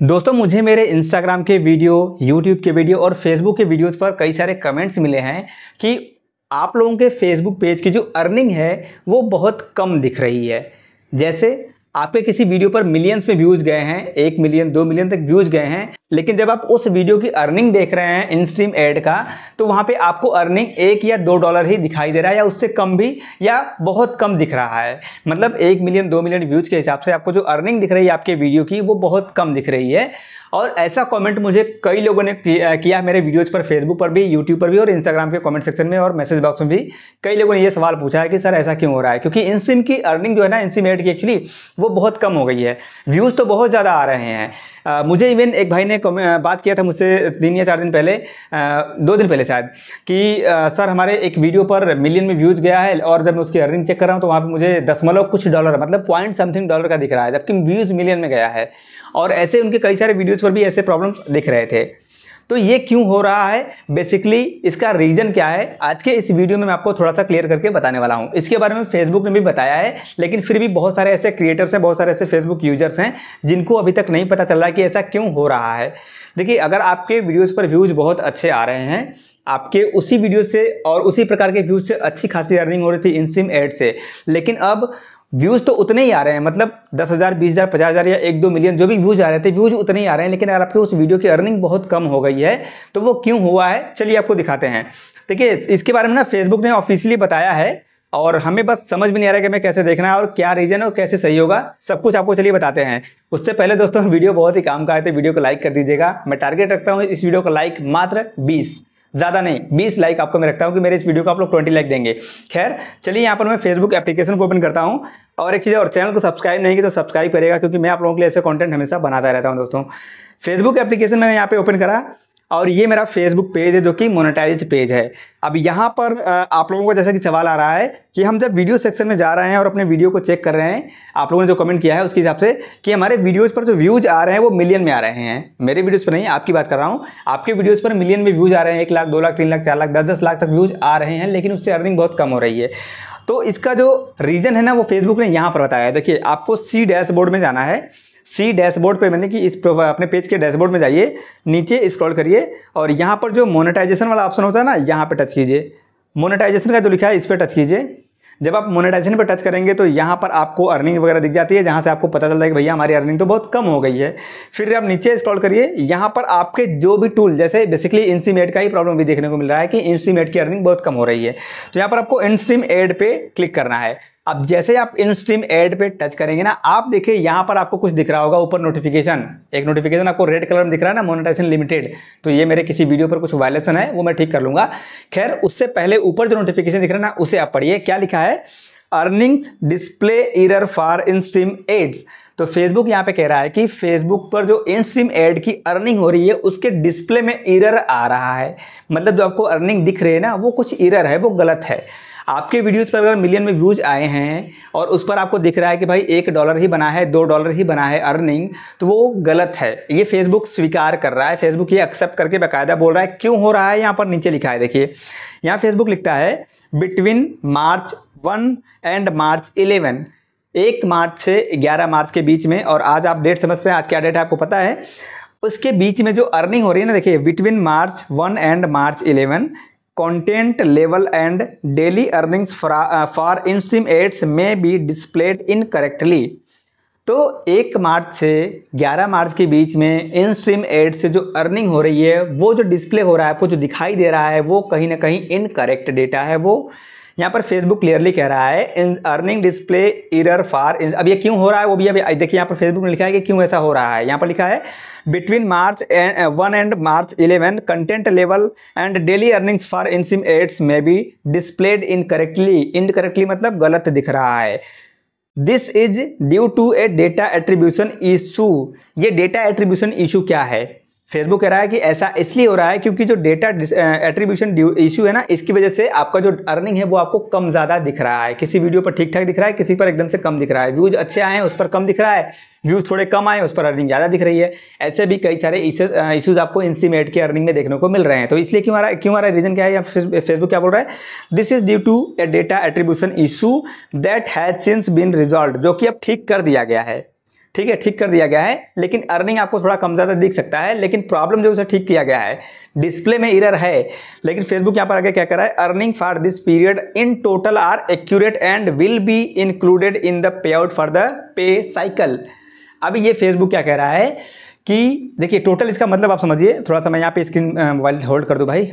दोस्तों मुझे मेरे इंस्टाग्राम के वीडियो, यूट्यूब के वीडियो और फेसबुक के वीडियोस पर कई सारे कमेंट्स मिले हैं कि आप लोगों के फेसबुक पेज की जो अर्निंग है वो बहुत कम दिख रही है। जैसे आपके किसी वीडियो पर मिलियंस में व्यूज़ गए हैं, 1 मिलियन 2 मिलियन तक व्यूज़ गए हैं, लेकिन जब आप उस वीडियो की अर्निंग देख रहे हैं इन स्ट्रीम ऐड का, तो वहाँ पे आपको अर्निंग 1 या 2 डॉलर ही दिखाई दे रहा है, या उससे कम भी, या बहुत कम दिख रहा है। मतलब 1 मिलियन 2 मिलियन व्यूज़ के हिसाब से आपको जो अर्निंग दिख रही है आपके वीडियो की, वो बहुत कम दिख रही है। और ऐसा कमेंट मुझे कई लोगों ने किया मेरे वीडियोज़ पर, फेसबुक पर भी, यूट्यूब पर भी और इंस्टाग्राम के कमेंट सेक्शन में और मैसेज बॉक्स में भी कई लोगों ने ये सवाल पूछा है कि सर ऐसा क्यों हो रहा है, क्योंकि इन स्ट्रीम की अर्निंग जो है ना, इन स्ट्रीम ऐड की एक्चुअली वो बहुत कम हो गई है। व्यूज़ तो बहुत ज़्यादा आ रहे हैं। मुझे इवन एक भाई ने बात किया था मुझसे 3 या 4 दिन पहले, 2 दिन पहले शायद, कि सर हमारे एक वीडियो पर मिलियन में व्यूज़ गया है और जब मैं उसकी अर्निंग चेक कर रहा हूँ तो वहाँ पे मुझे दशमलव कुछ डॉलर, मतलब पॉइंट समथिंग डॉलर का दिख रहा है, जबकि व्यूज़ मिलियन में गया है। और ऐसे उनके कई सारे वीडियोज़ पर भी ऐसे प्रॉब्लम्स दिख रहे थे। तो ये क्यों हो रहा है, बेसिकली इसका रीज़न क्या है, आज के इस वीडियो में मैं आपको थोड़ा सा क्लियर करके बताने वाला हूँ। इसके बारे में फेसबुक ने भी बताया है, लेकिन फिर भी बहुत सारे ऐसे क्रिएटर्स हैं, बहुत सारे ऐसे फेसबुक यूजर्स हैं जिनको अभी तक नहीं पता चल रहा कि ऐसा क्यों हो रहा है। देखिए, अगर आपके वीडियोज़ पर व्यूज़ बहुत अच्छे आ रहे हैं, आपके उसी वीडियो से और उसी प्रकार के व्यूज़ से अच्छी खासी अर्निंग हो रही थी इन स्ट्रीम ऐड से, लेकिन अब व्यूज़ तो उतने ही आ रहे हैं, मतलब 10,000, 20,000, 50,000 या 1-2 मिलियन जो भी व्यूज़ आ रहे थे, व्यूज़ उतने ही आ रहे हैं, लेकिन अगर आपके उस वीडियो की अर्निंग बहुत कम हो गई है तो वो क्यों हुआ है, चलिए आपको दिखाते हैं। देखिए, इसके बारे में ना फेसबुक ने ऑफिशियली बताया है और हमें बस समझ में नहीं आ रहा है कि हमें कैसे देखना है और क्या रीज़न है और कैसे सही होगा, सब कुछ आपको चलिए बताते हैं। उससे पहले दोस्तों, वीडियो बहुत ही काम का है तो वीडियो को लाइक कर दीजिएगा। मैं टारगेट रखता हूँ इस वीडियो का लाइक मात्र 20, ज़्यादा नहीं, 20 लाइक आपको मैं रखता हूँ कि मेरे इस वीडियो को आप लोग 20 लाइक देंगे। खैर चलिए, यहाँ पर मैं फेसबुक एप्लीकेशन को ओपन करता हूँ। और एक चीज़ और, चैनल को सब्सक्राइब नहीं की तो सब्सक्राइब करेगा, क्योंकि मैं आप लोगों के लिए ऐसे कंटेंट हमेशा बनाता रहता हूँ दोस्तों। फेसबुक एप्लीकेशन मैंने यहाँ पे ओपन करा और ये मेरा फेसबुक पेज है जो कि मोनेटाइज्ड पेज है। अब यहाँ पर आप लोगों को जैसा कि सवाल आ रहा है कि हम जब वीडियो सेक्शन में जा रहे हैं और अपने वीडियो को चेक कर रहे हैं, आप लोगों ने जो कमेंट किया है उसके हिसाब से, कि हमारे वीडियोज़ पर जो व्यूज़ आ रहे हैं वो मिलियन में आ रहे हैं। मेरे वीडियोज़ पर नहीं, आपकी बात कर रहा हूँ। आपके वीडियोज़ पर मिलियन में व्यूज़ आ रहे हैं, 1 लाख, 2 लाख, 3 लाख, 4 लाख, 10-10 लाख तक व्यूज़ आ रहे हैं, लेकिन उससे अर्निंग बहुत कम हो रही है। तो इसका जो रीज़न है ना, वो फेसबुक ने यहाँ पर बताया है। देखिए, आपको सी डैशबोर्ड में जाना है। सी डैशबोर्ड पे, मैंने कि इस अपने पेज के डैशबोर्ड में जाइए, नीचे स्क्रॉल करिए और यहाँ पर जो मोनेटाइजेशन वाला ऑप्शन होता है ना, यहाँ पे टच कीजिए। मोनेटाइजेशन का जो लिखा है इस पर टच कीजिए। जब आप मोनेटाइजेशन पर टच करेंगे तो यहाँ पर आपको अर्निंग वगैरह दिख जाती है, जहाँ से आपको पता चलता है कि भैया हमारी अर्निंग तो बहुत कम हो गई है। फिर आप नीचे स्क्रॉल करिए, यहाँ पर आपके जो भी टूल, जैसे बेसिकली इन स्ट्रीम ऐड का ही प्रॉब्लम भी देखने को मिल रहा है कि इन स्ट्रीम ऐड की अर्निंग बहुत कम हो रही है। तो यहाँ पर आपको इन स्ट्रीम ऐड पे क्लिक करना है। अब जैसे आप इन स्ट्रीम ऐड पे टच करेंगे ना, आप देखिए यहाँ पर आपको कुछ दिख रहा होगा ऊपर नोटिफिकेशन, एक नोटिफिकेशन आपको रेड कलर में दिख रहा है ना, मोनेटाइजेशन लिमिटेड। तो ये मेरे किसी वीडियो पर कुछ वायलेशन है, वो मैं ठीक कर लूँगा। खैर, उससे पहले ऊपर जो नोटिफिकेशन दिख रहा है ना, उसे आप पढ़िए। क्या लिखा है? Earnings display error for in stream ads. तो फेसबुक यहाँ पे कह रहा है कि फेसबुक पर जो इन स्ट्रीम ऐड की अर्निंग हो रही है उसके डिस्प्ले में एरर आ रहा है। मतलब जो आपको अर्निंग दिख रही है ना, वो कुछ एरर है, वो गलत है। आपके वीडियोज़ पर अगर मिलियन में व्यूज़ आए हैं और उस पर आपको दिख रहा है कि भाई 1 डॉलर ही बना है, 2 डॉलर ही बना है अर्निंग, तो वो गलत है। ये फेसबुक स्वीकार कर रहा है, फेसबुक ये एक्सेप्ट करके बाकायदा बोल रहा है क्यों हो रहा है। यहाँ पर नीचे लिखा है, देखिए यहाँ फेसबुक लिखता है बिटवीन मार्च 1 एंड मार्च 11, 1 मार्च से 11 मार्च के बीच में, और आज आप डेट समझते हैं, आज क्या डेट है आपको पता है, उसके बीच में जो अर्निंग हो रही है ना, देखिए between March 1 and March 11, content level and daily earnings for in stream ads may be displayed incorrectly. तो 1 मार्च से 11 मार्च के बीच में इन स्ट्रीम एड से जो अर्निंग हो रही है, वो जो डिस्प्ले हो रहा है, आपको जो दिखाई दे रहा है, वो कहीं ना कहीं इनकरेक्ट डेटा है। वो यहाँ पर फेसबुक क्लियरली कह रहा है in earning display error for. अब ये क्यों हो रहा है वो भी अभी देखिए, यहाँ पर फेसबुक ने लिखा है कि क्यों ऐसा हो रहा है। यहाँ पर लिखा है between March 1 and March 11, content level and daily earnings for in stream ads may be displayed incorrectly. Incorrectly मतलब गलत दिख रहा है। This is due to a data attribution issue. ये डेटा एट्रीब्यूशन इशू क्या है? फेसबुक कह रहा है कि ऐसा इसलिए हो रहा है क्योंकि जो डेटा एट्रीब्यूशन इशू है ना, इसकी वजह से आपका जो अर्निंग है वो आपको कम ज़्यादा दिख रहा है। किसी वीडियो पर ठीक ठाक दिख रहा है, किसी पर एकदम से कम दिख रहा है। व्यूज़ अच्छे आए हैं उस पर कम दिख रहा है, व्यूज़ थोड़े कम आए उस पर अर्निंग ज़्यादा दिख रही है। ऐसे भी कई सारे इशूज़ आपको इन स्ट्रीम ऐड की अर्निंग में देखने को मिल रहे हैं। तो इसलिए क्यों आ रहा है, रीज़न क्या है? फेसबुक क्या बोल रहा है? This is due to a data attribution issue that has since been resolve, जो कि अब ठीक कर दिया गया है। ठीक है, ठीक कर दिया गया है, लेकिन अर्निंग आपको थोड़ा कम ज़्यादा दिख सकता है, लेकिन प्रॉब्लम जो उसे ठीक किया गया है, डिस्प्ले में एरर है, लेकिन फेसबुक यहाँ पर आगे क्या कर रहा है, earning for this period in total are accurate and will be included in the payout for the pay cycle. अभी ये फेसबुक क्या कह रहा है कि देखिए टोटल, इसका मतलब आप समझिए, थोड़ा सा मैं यहाँ पे स्क्रीन मोबाइल होल्ड कर दूँ भाई।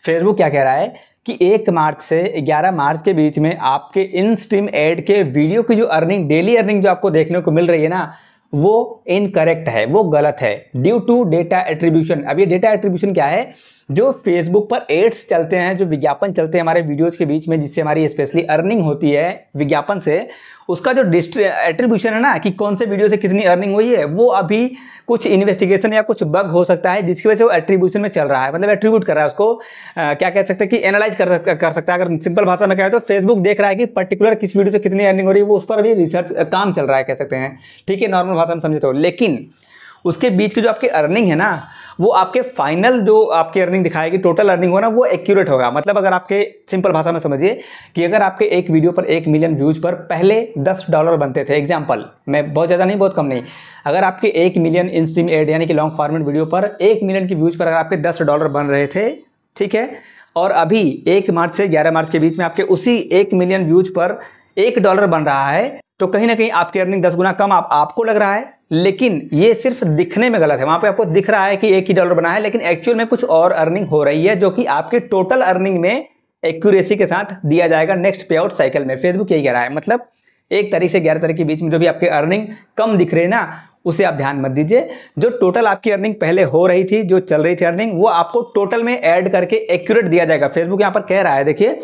फेसबुक क्या कह रहा है कि 1 मार्च से 11 मार्च के बीच में आपके इन स्ट्रीम एड के वीडियो की जो अर्निंग, डेली अर्निंग जो आपको देखने को मिल रही है ना, वो इनकरेक्ट है, वो गलत है, ड्यू टू डेटा एट्रीब्यूशन। अब ये डेटा एट्रीब्यूशन क्या है, जो फेसबुक पर एड्स चलते हैं, जो विज्ञापन चलते हैं हमारे वीडियोज के बीच में, जिससे हमारी स्पेशली अर्निंग होती है विज्ञापन से, उसका जो एट्रीब्यूशन है ना कि कौन से वीडियो से कितनी अर्निंग हुई है, वो अभी कुछ इन्वेस्टिगेशन या कुछ बग हो सकता है जिसकी वजह से वो एट्रीब्यूशन में चल रहा है, मतलब एट्रीब्यूट कर रहा है उसको, क्या कह सकते हैं कि एनालाइज कर सकता है। अगर सिंपल भाषा में कहें तो फेसबुक देख रहा है कि पर्टिकुलर किस वीडियो से कितनी अर्निंग हो रही है, वो उस पर अभी रिसर्च काम चल रहा है, कह सकते हैं, ठीक है, नॉर्मल भाषा में समझे तो। लेकिन उसके बीच की जो आपकी अर्निंग है ना, वो आपके फाइनल जो आपकी अर्निंग दिखाएगी, टोटल अर्निंग होगा ना, वो एक्यूरेट होगा। मतलब अगर आपके सिंपल भाषा में समझिए कि अगर आपके एक वीडियो पर 1 मिलियन व्यूज पर पहले $10 बनते थे, एग्जांपल, मैं बहुत ज़्यादा नहीं, बहुत कम नहीं, अगर आपके 1 मिलियन इन स्ट्रीम एड यानी कि लॉन्ग फॉर्मेट वीडियो पर 1 मिलियन की व्यूज पर अगर आपके $10 बन रहे थे, ठीक है, और अभी 1 मार्च से 11 मार्च के बीच में आपके उसी 1 मिलियन व्यूज पर $1 बन रहा है, तो कहीं ना कहीं आपकी अर्निंग 10 गुना कम आपको लग रहा है। लेकिन ये सिर्फ दिखने में गलत है, वहां पे आपको दिख रहा है कि $1 बना है, लेकिन एक्चुअल में कुछ और अर्निंग हो रही है, जो कि आपके टोटल अर्निंग में एक्यूरेसी के साथ दिया जाएगा नेक्स्ट पे आउट साइकिल में। फेसबुक यही कह रहा है, मतलब 1 तारीख से 11 तारीख के बीच में जो भी आपकी अर्निंग कम दिख रही है ना, उसे आप ध्यान मत दीजिए। जो टोटल आपकी अर्निंग पहले हो रही थी, जो चल रही थी अर्निंग, वो आपको टोटल में ऐड करके एक्यूरेट दिया जाएगा। फेसबुक यहाँ पर कह रहा है, देखिए,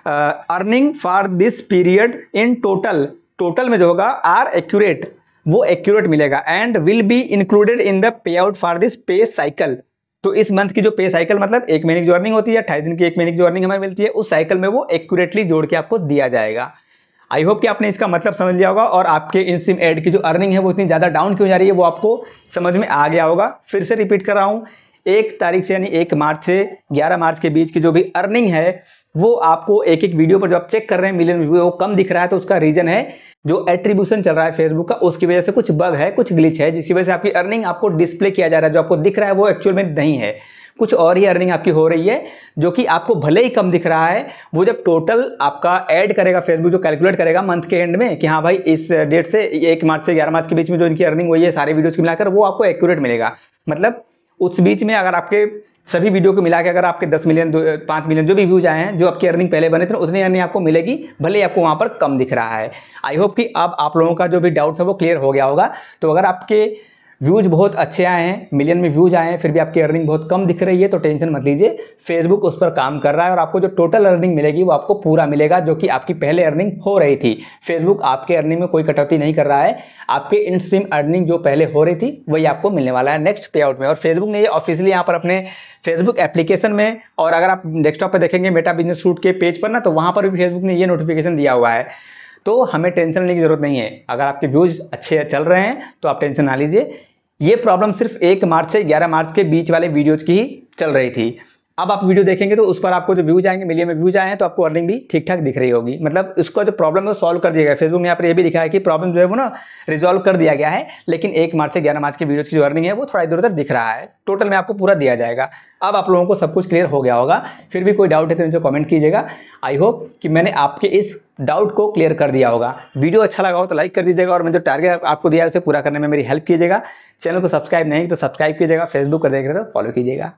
earning for this period in total में जो होगा आर एक्यूरेट, वो एक्यूरेट मिलेगा, and will be included in the payout for this पे साइकिल। तो इस मंथ की जो पे साइकिल, मतलब 1 महीने की जो अर्निंग होती है, 28 दिन की 1 महीने की जो अर्निंग हमें मिलती है, उस साइकिल में वो एक्यूरेटली जोड़ के आपको दिया जाएगा। आई होप कि आपने इसका मतलब समझ लिया होगा, और आपके इन स्ट्रीम एड की जो अर्निंग है वो इतनी ज़्यादा डाउन क्यों जा रही है, वो आपको समझ में आ गया होगा। फिर से रिपीट कर रहा हूँ, 1 तारीख से यानी 1 मार्च से 11 मार्च के बीच की जो भी अर्निंग है, वो आपको एक वीडियो पर जो आप चेक कर रहे हैं मिलियन व्यू, वो कम दिख रहा है, तो उसका रीजन है जो एट्रीब्यूशन चल रहा है फेसबुक का, उसकी वजह से कुछ बग है, कुछ ग्लिच है, जिसकी वजह से आपकी अर्निंग आपको डिस्प्ले किया जा रहा है, जो आपको दिख रहा है वो एक्चुअल में नहीं है, कुछ और ही अर्निंग आपकी हो रही है, जो कि आपको भले ही कम दिख रहा है। वो जब टोटल आपका ऐड करेगा फेसबुक, जो कैलकुलेट करेगा मंथ के एंड में कि हाँ भाई इस डेट से 1 मार्च से 11 मार्च के बीच में जो इनकी अर्निंग हुई है सारे वीडियोज को मिलाकर, वो आपको एक्यूरेट मिलेगा। मतलब उस बीच में अगर आपके सभी वीडियो को मिला के अगर आपके 10 मिलियन 5 मिलियन जो भी व्यूज आए हैं, जो आपकी अर्निंग पहले बने थे, उतनी अर्निंग आपको मिलेगी, भले ही आपको वहाँ पर कम दिख रहा है। आई होप कि अब आप लोगों का जो भी डाउट था वो क्लियर हो गया होगा। तो अगर आपके व्यूज बहुत अच्छे आए हैं, मिलियन में व्यूज आए हैं, फिर भी आपकी अर्निंग बहुत कम दिख रही है, तो टेंशन मत लीजिए, फेसबुक उस पर काम कर रहा है, और आपको जो टोटल अर्निंग मिलेगी वो आपको पूरा मिलेगा, जो कि आपकी पहले अर्निंग हो रही थी। फेसबुक आपके अर्निंग में कोई कटौती नहीं कर रहा है, आपके इन स्ट्रीम अर्निंग जो पहले हो रही थी वही आपको मिलने वाला है नेक्स्ट पे आउट में। और फेसबुक ने ये ऑफिशियली यहाँ पर अपने फेसबुक एप्लीकेशन में, और अगर आप डेस्कटॉप पर देखेंगे मेटा बिजनेस सूट के पेज पर ना, तो वहाँ पर भी फेसबुक ने ये नोटिफिकेशन दिया हुआ है। तो हमें टेंशन लेने की जरूरत नहीं है, अगर आपके व्यूज अच्छे चल रहे हैं तो आप टेंशन ना लीजिए। ये प्रॉब्लम सिर्फ 1 मार्च से 11 मार्च के बीच वाले वीडियोज की ही चल रही थी। अब आप वीडियो देखेंगे तो उस पर आपको जो व्यूज आएंगे, मिलियन में व्यूज आए हैं, तो आपको अर्निंग भी ठीक ठाक दिख रही होगी। मतलब इसका जो प्रॉब्लम है वो सॉल्व कर दिया गया। फेसबुक ने यहाँ पर ये भी लिखा है कि प्रॉब्लम जो है वो ना रिजॉल्व कर दिया गया है, लेकिन 1 मार्च से 11 मार्च के वीडियोज की जो अर्निंग है वो थोड़ा इधर उधर दिख रहा है, टोटल में आपको पूरा दिया जाएगा। अब आप लोगों को सब कुछ क्लियर हो गया होगा। फिर भी कोई डाउट है तो नीचे कमेंट कीजिएगा। आई होप कि मैंने आपके इस डाउट को क्लियर कर दिया होगा। वीडियो अच्छा लगा हो तो लाइक कर दीजिएगा, और मैं जो टारगेट आपको दिया है उसे पूरा करने में मेरी हेल्प कीजिएगा। चैनल को सब्सक्राइब नहीं तो सब्सक्राइब कीजिएगा, फेसबुक पर देख रहे तो फॉलो कीजिएगा।